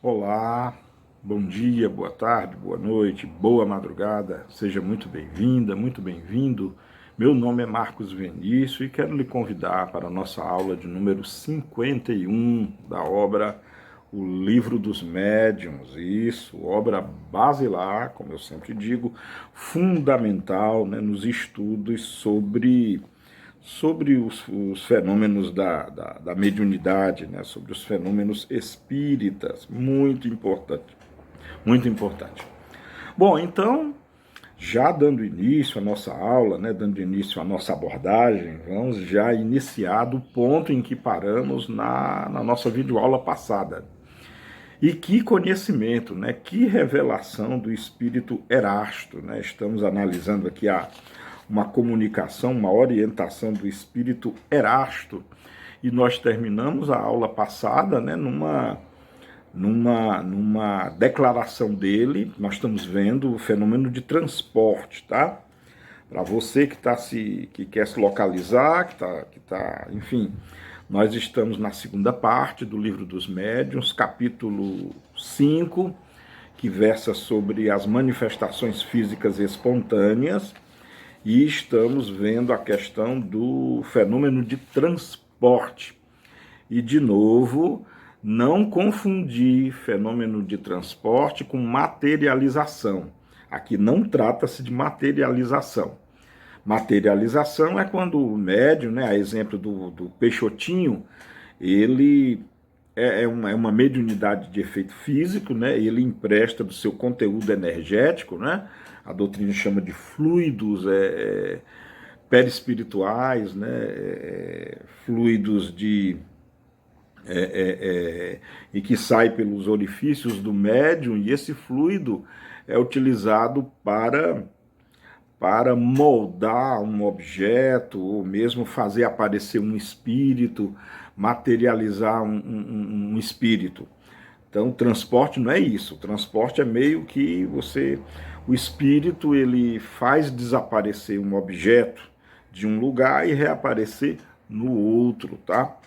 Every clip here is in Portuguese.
Olá, bom dia, boa tarde, boa noite, boa madrugada, seja muito bem-vinda, muito bem-vindo. Meu nome é Marcos Vinícius e quero lhe convidar para a nossa aula de número 51 da obra O Livro dos Médiuns. Isso, obra basilar, como eu sempre digo, fundamental, né, nos estudos sobre os fenômenos da mediunidade, né, sobre os fenômenos espíritas, muito importante, muito importante. Bom, então, já dando início à nossa aula, né, dando início à nossa abordagem, vamos já iniciar do ponto em que paramos na nossa videoaula passada. E que conhecimento, né, que revelação do espírito Erasto, né? Estamos analisando aqui uma comunicação, uma orientação do espírito Erasto. E nós terminamos a aula passada, né, numa declaração dele. Nós estamos vendo o fenômeno de transporte, tá? Para você que quer se localizar, enfim, nós estamos na segunda parte do Livro dos Médiuns, capítulo 5, que versa sobre as manifestações físicas espontâneas, e estamos vendo a questão do fenômeno de transporte. E, de novo, não confundir fenômeno de transporte com materialização. Aqui não trata-se de materialização. Materialização é quando o médium, né, a exemplo do Peixotinho, ele é uma mediunidade de efeito físico, né, ele empresta do seu conteúdo energético, né, a doutrina chama de fluidos perispirituais, né, fluidos e que sai pelos orifícios do médium, e esse fluido é utilizado para moldar um objeto, ou mesmo fazer aparecer um espírito, materializar um espírito. Então, o transporte não é isso. O transporte é meio que o espírito, ele faz desaparecer um objeto de um lugar e reaparecer no outro, tá?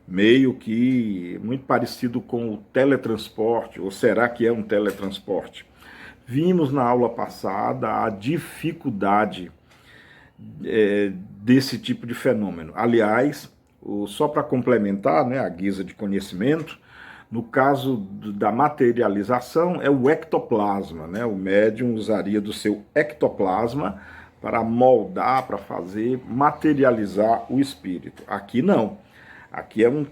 Meio que muito parecido com o teletransporte, ou será que é um teletransporte? Vimos na aula passada a dificuldade desse tipo de fenômeno. Aliás, só para complementar, né, a guisa de conhecimento, no caso da materialização, é o ectoplasma, né? O médium usaria do seu ectoplasma para moldar, para fazer, materializar o espírito. Aqui não. Aqui é uma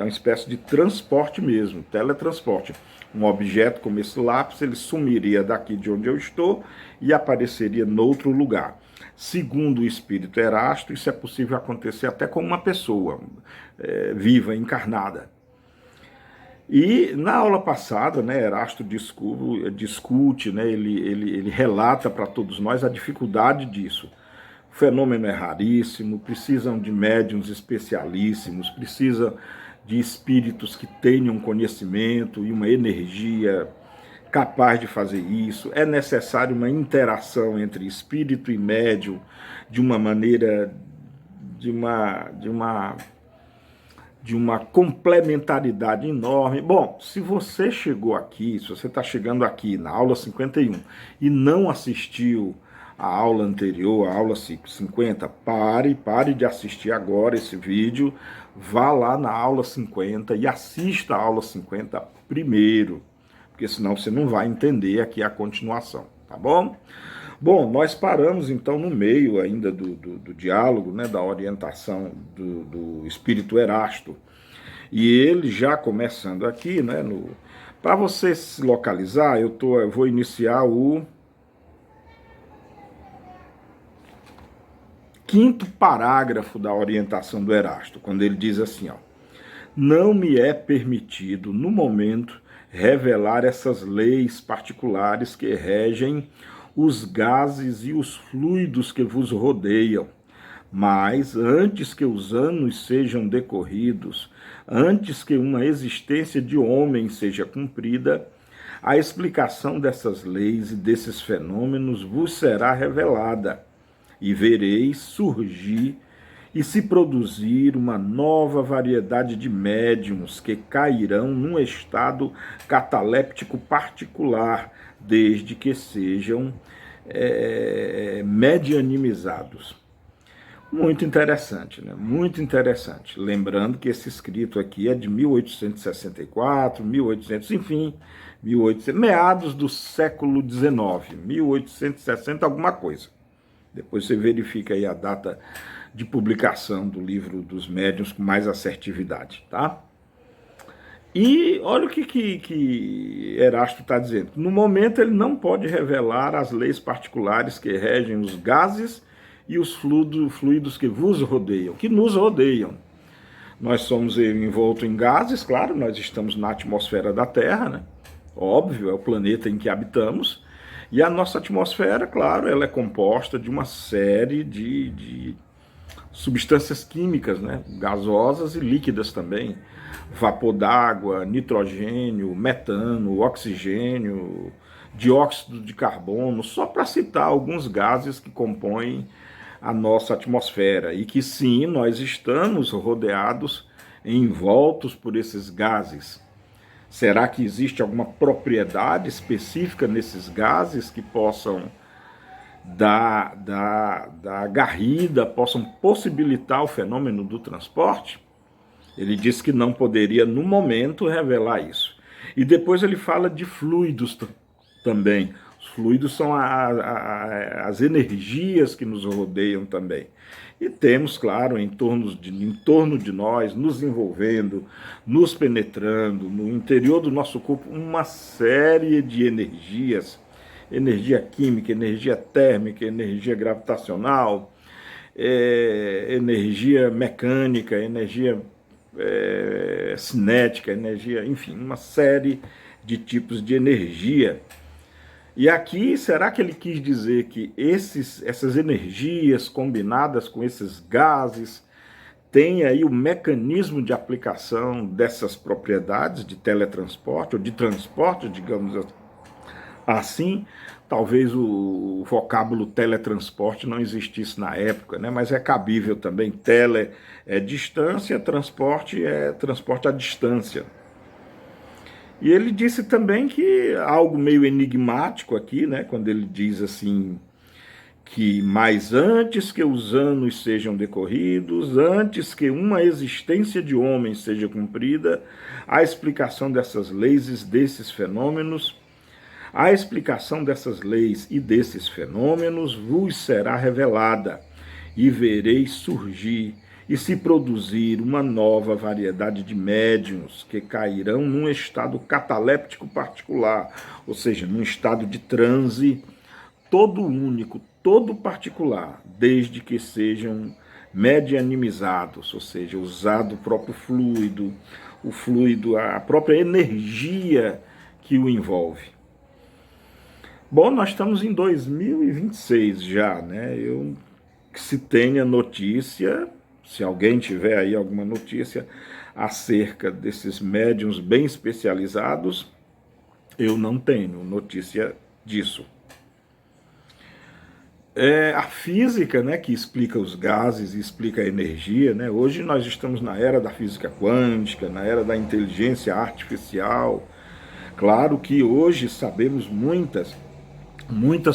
espécie de transporte mesmo, teletransporte. Um objeto como esse lápis, ele sumiria daqui de onde eu estou e apareceria noutro lugar. Segundo o espírito Erasto, isso é possível acontecer até com uma pessoa viva, encarnada. E na aula passada, né, Erasto discute, né, ele relata para todos nós a dificuldade disso. O fenômeno é raríssimo, precisam de médiuns especialíssimos, precisa de espíritos que tenham conhecimento e uma energia capaz de fazer isso. É necessário uma interação entre espírito e médium de uma maneira, de uma complementaridade enorme. Bom, se você chegou aqui, se você está chegando aqui na aula 51 e não assistiu a aula anterior, a aula 50, pare de assistir agora esse vídeo, vá lá na aula 50 e assista a aula 50 primeiro, porque senão você não vai entender aqui a continuação, tá bom? Bom, nós paramos então no meio ainda do diálogo, né, da orientação do espírito Erasto. E ele já começando aqui, né, para você se localizar, eu vou iniciar o quinto parágrafo da orientação do Erasto, quando ele diz assim, ó: não me é permitido, no momento, revelar essas leis particulares que regem os gases e os fluidos que vos rodeiam. Mas, antes que os anos sejam decorridos, antes que uma existência de homem seja cumprida, a explicação dessas leis e desses fenômenos vos será revelada, e vereis surgir e se produzir uma nova variedade de médiums que cairão num estado cataléptico particular, desde que sejam medianimizados. Muito interessante, né? Muito interessante. Lembrando que esse escrito aqui é de 1864, 1800, enfim, 1800, meados do século XIX, 1860 alguma coisa. Depois você verifica aí a data de publicação do livro dos médiuns com mais assertividade, tá? E olha o que Erasto está dizendo. No momento ele não pode revelar as leis particulares que regem os gases e os fluidos que vos rodeiam, que nos rodeiam. Nós somos envoltos em gases, claro, nós estamos na atmosfera da Terra, né? Óbvio, é o planeta em que habitamos. E a nossa atmosfera, claro, ela é composta de uma série de substâncias químicas, né? Gasosas e líquidas também. Vapor d'água, nitrogênio, metano, oxigênio, dióxido de carbono, só para citar alguns gases que compõem a nossa atmosfera e que sim, nós estamos rodeados, envoltos por esses gases. Será que existe alguma propriedade específica nesses gases que possam dar garrida, possam possibilitar o fenômeno do transporte? Ele disse que não poderia, no momento, revelar isso. E depois ele fala de fluidos também. Os fluidos são as energias que nos rodeiam também. E temos, claro, em torno de nós, nos envolvendo, nos penetrando, no interior do nosso corpo, uma série de energias. Energia química, energia térmica, energia gravitacional, energia mecânica, energia cinética, energia, enfim, uma série de tipos de energia. E aqui, será que ele quis dizer que essas energias combinadas com esses gases têm aí o mecanismo de aplicação dessas propriedades de teletransporte ou de transporte, digamos assim? Talvez o vocábulo teletransporte não existisse na época, né? Mas é cabível também. Tele é distância, transporte é transporte à distância. E ele disse também que algo meio enigmático aqui, né? Quando ele diz assim que mais antes que os anos sejam decorridos, antes que uma existência de homem seja cumprida, a explicação dessas leis e desses fenômenos, a explicação dessas leis e desses fenômenos vos será revelada, e vereis surgir e se produzir uma nova variedade de médiuns que cairão num estado cataléptico particular, ou seja, num estado de transe todo único, todo particular, desde que sejam medianimizados, ou seja, usado o próprio fluido, a própria energia que o envolve. Bom, nós estamos em 2026 já, né? Eu que se tenha notícia, se alguém tiver aí alguma notícia acerca desses médiuns bem especializados, eu não tenho notícia disso. A física, né, que explica os gases e explica a energia, né? Hoje nós estamos na era da física quântica, na era da inteligência artificial. Claro que hoje sabemos muitas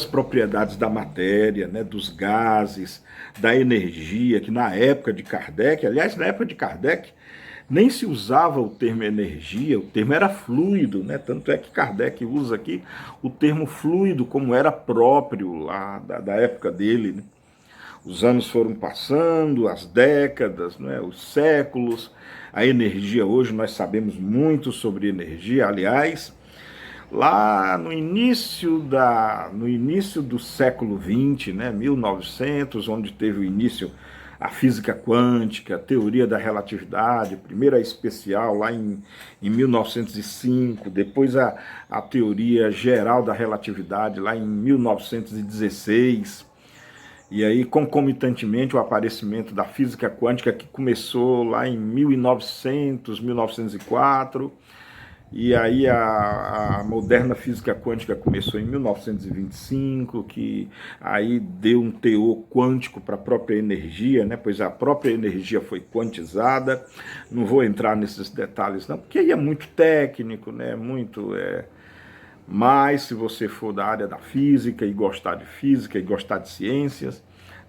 propriedades da matéria, né, dos gases, da energia, que na época de Kardec, aliás, na época de Kardec, nem se usava o termo energia, o termo era fluido, né? Tanto é que Kardec usa aqui o termo fluido como era próprio lá da época dele, né? Os anos foram passando, as décadas, né? Os séculos, a energia hoje, nós sabemos muito sobre energia, aliás, lá no início do século XX, né, 1900, onde teve o início a física quântica, a teoria da relatividade, primeiro a especial lá em 1905, depois a teoria geral da relatividade lá em 1916, e aí concomitantemente o aparecimento da física quântica que começou lá em 1900, 1904, E aí a moderna física quântica começou em 1925, que aí deu um teor quântico para a própria energia, né? Pois a própria energia foi quantizada. Não vou entrar nesses detalhes não, porque aí é muito técnico, né? Muito mas se você for da área da física e gostar de física e gostar de ciências,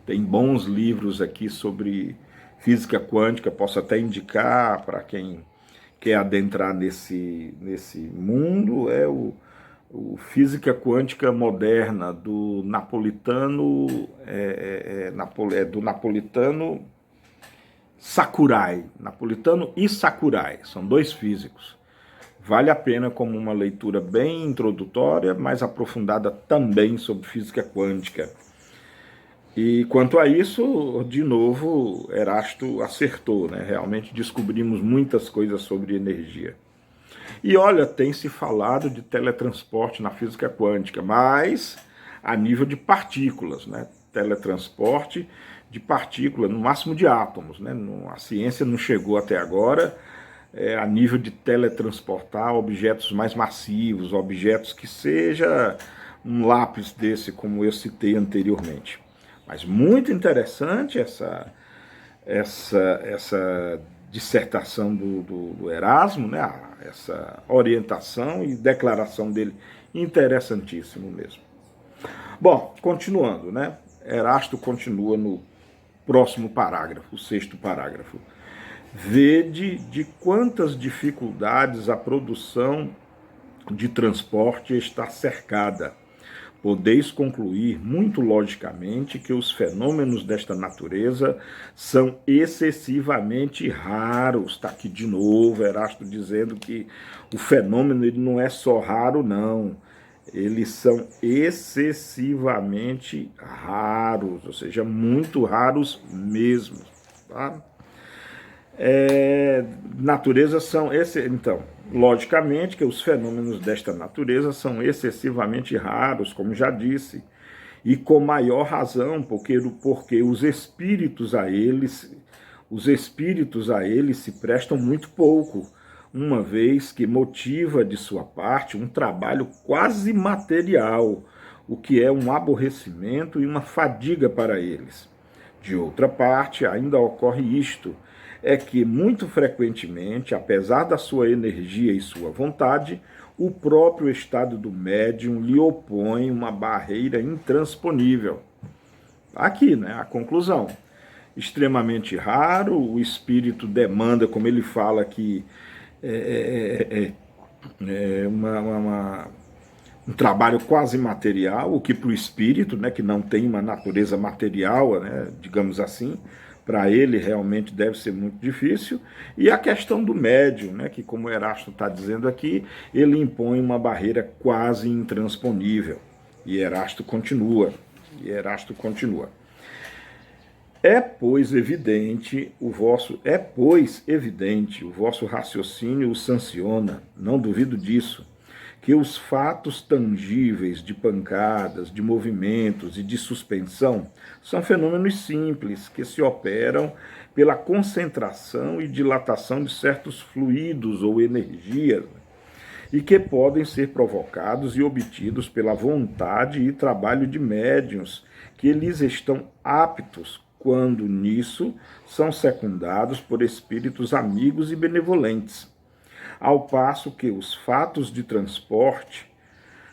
tem bons livros aqui sobre física quântica, posso até indicar para quem quer adentrar nesse mundo, é o Física Quântica Moderna, do Napolitano, do Napolitano Sakurai. Napolitano e Sakurai, são dois físicos. Vale a pena como uma leitura bem introdutória, mas aprofundada também sobre física quântica. E quanto a isso, de novo, Erasto acertou, né? Realmente descobrimos muitas coisas sobre energia. E olha, tem se falado de teletransporte na física quântica, mas a nível de partículas, né? Teletransporte de partículas, no máximo de átomos, né? A ciência não chegou até agora a nível de teletransportar objetos mais massivos, objetos que seja um lápis desse, como eu citei anteriormente. Mas muito interessante essa dissertação do Erasmo, né? Essa orientação e declaração dele, interessantíssimo mesmo. Bom, continuando, né? Erasto continua no próximo parágrafo, o sexto parágrafo. Vede de quantas dificuldades a produção de transporte está cercada. Podeis concluir muito logicamente que os fenômenos desta natureza são excessivamente raros. Está aqui de novo Erasto dizendo que o fenômeno ele não é só raro, não. Eles são excessivamente raros, ou seja, muito raros mesmo. Tá? Natureza são então, logicamente que os fenômenos desta natureza são excessivamente raros, como já disse, e com maior razão, porque os espíritos a eles se prestam muito pouco, uma vez que motiva de sua parte um trabalho quase material, o que é um aborrecimento e uma fadiga para eles. De outra parte, ainda ocorre isto, é que, muito frequentemente, apesar da sua energia e sua vontade, o próprio estado do médium lhe opõe uma barreira intransponível. Aqui, né, a conclusão. Extremamente raro, o espírito demanda, como ele fala aqui, um trabalho quase material, o que para o espírito, né, que não tem uma natureza material, né, digamos assim, para ele realmente deve ser muito difícil, e a questão do médium, né, que como Erasto está dizendo aqui, ele impõe uma barreira quase intransponível, e Erasto continua. É, pois, evidente o vosso raciocínio o sanciona, não duvido disso, que os fatos tangíveis de pancadas, de movimentos e de suspensão são fenômenos simples que se operam pela concentração e dilatação de certos fluidos ou energias e que podem ser provocados e obtidos pela vontade e trabalho de médiuns que lhes estão aptos, quando nisso são secundados por espíritos amigos e benevolentes. Ao passo que os fatos de transporte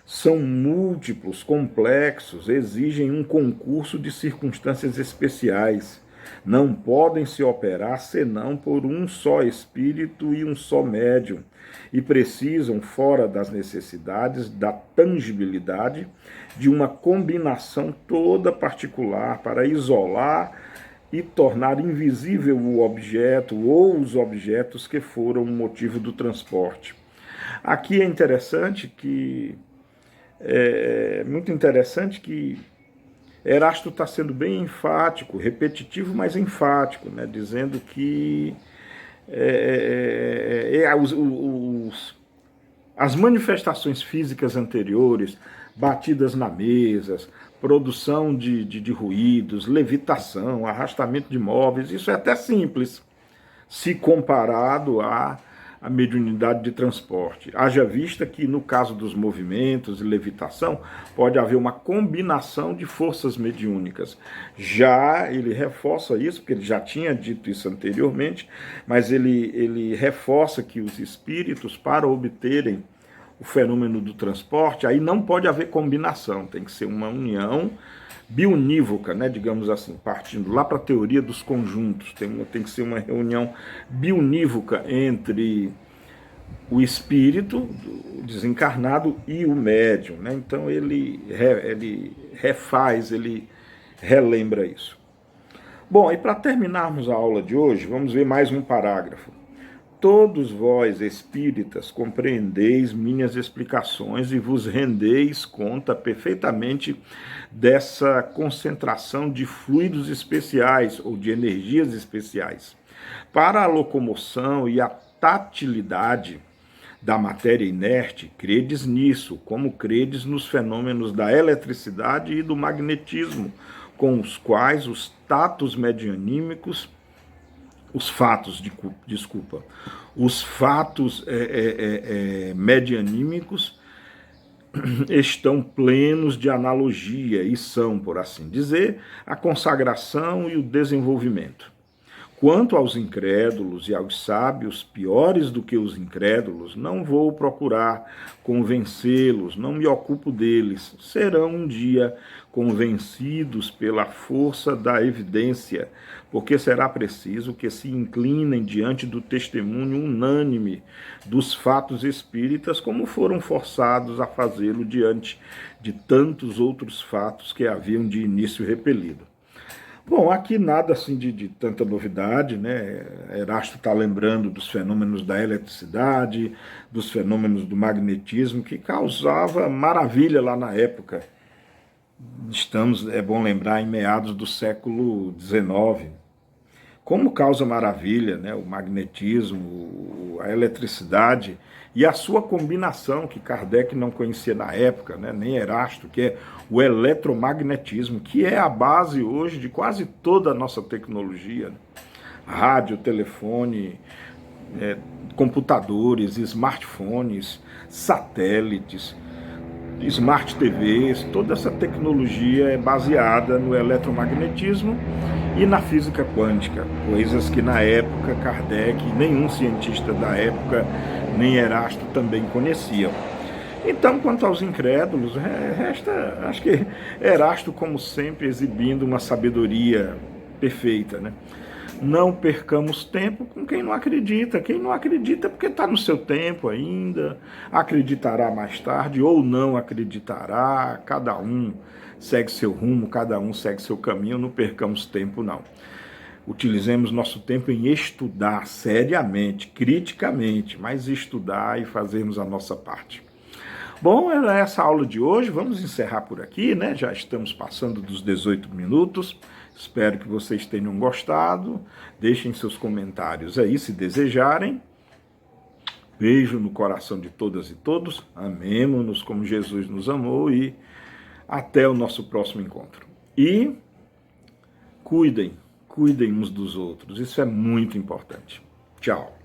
são múltiplos, complexos, exigem um concurso de circunstâncias especiais. Não podem se operar senão por um só espírito e um só médium, e precisam, fora das necessidades da tangibilidade, de uma combinação toda particular para isolar e tornar invisível o objeto ou os objetos que foram o motivo do transporte. Aqui é interessante que muito interessante que Erasto está sendo bem enfático, repetitivo, mas enfático, né, dizendo que as manifestações físicas anteriores, batidas na mesa, produção de ruídos, levitação, arrastamento de móveis, isso é até simples, se comparado a mediunidade de transporte. Haja vista que, no caso dos movimentos e levitação, pode haver uma combinação de forças mediúnicas. Já ele reforça isso, porque ele já tinha dito isso anteriormente, mas ele reforça que os espíritos, para obterem o fenômeno do transporte, aí não pode haver combinação, tem que ser uma união bionívoca, né, digamos assim, partindo lá para a teoria dos conjuntos, tem que ser uma reunião bionívoca entre o espírito desencarnado e o médium, né? Então ele refaz, ele relembra isso. Bom, e para terminarmos a aula de hoje, vamos ver mais um parágrafo. Todos vós, espíritas, compreendeis minhas explicações e vos rendeis conta perfeitamente dessa concentração de fluidos especiais ou de energias especiais. Para a locomoção e a tatilidade da matéria inerte, credes nisso, como credes nos fenômenos da eletricidade e do magnetismo, com os quais os tatos medianímicos os fatos medianímicos estão plenos de analogia e são, por assim dizer, a consagração e o desenvolvimento. Quanto aos incrédulos e aos sábios, piores do que os incrédulos, não vou procurar convencê-los, não me ocupo deles. Serão um dia convencidos pela força da evidência, porque será preciso que se inclinem diante do testemunho unânime dos fatos espíritas, como foram forçados a fazê-lo diante de tantos outros fatos que haviam de início repelido. Bom, aqui nada assim de tanta novidade, né? Erasto está lembrando dos fenômenos da eletricidade, dos fenômenos do magnetismo, que causava maravilha lá na época. Estamos, é bom lembrar, em meados do século XIX. Como causa maravilha, né? O magnetismo, a eletricidade e a sua combinação, que Kardec não conhecia na época, né? Nem Erasto, que é o eletromagnetismo, que é a base hoje de quase toda a nossa tecnologia. Né? Rádio, telefone, computadores, smartphones, satélites, smart TVs, toda essa tecnologia é baseada no eletromagnetismo e na física quântica, coisas que na época Kardec, nenhum cientista da época, nem Erasto também conheciam. Então, quanto aos incrédulos, resta, acho que Erasto, como sempre, exibindo uma sabedoria perfeita, né? Não percamos tempo com quem não acredita. Quem não acredita é porque está no seu tempo ainda, acreditará mais tarde ou não acreditará, cada um segue seu rumo, cada um segue seu caminho, não percamos tempo não. Utilizemos nosso tempo em estudar seriamente, criticamente, mas estudar e fazermos a nossa parte. Bom, era essa a aula de hoje, vamos encerrar por aqui, né? Já estamos passando dos 18 minutos, espero que vocês tenham gostado, deixem seus comentários aí se desejarem. Beijo no coração de todas e todos, amemo-nos como Jesus nos amou e até o nosso próximo encontro. E cuidem uns dos outros, isso é muito importante. Tchau.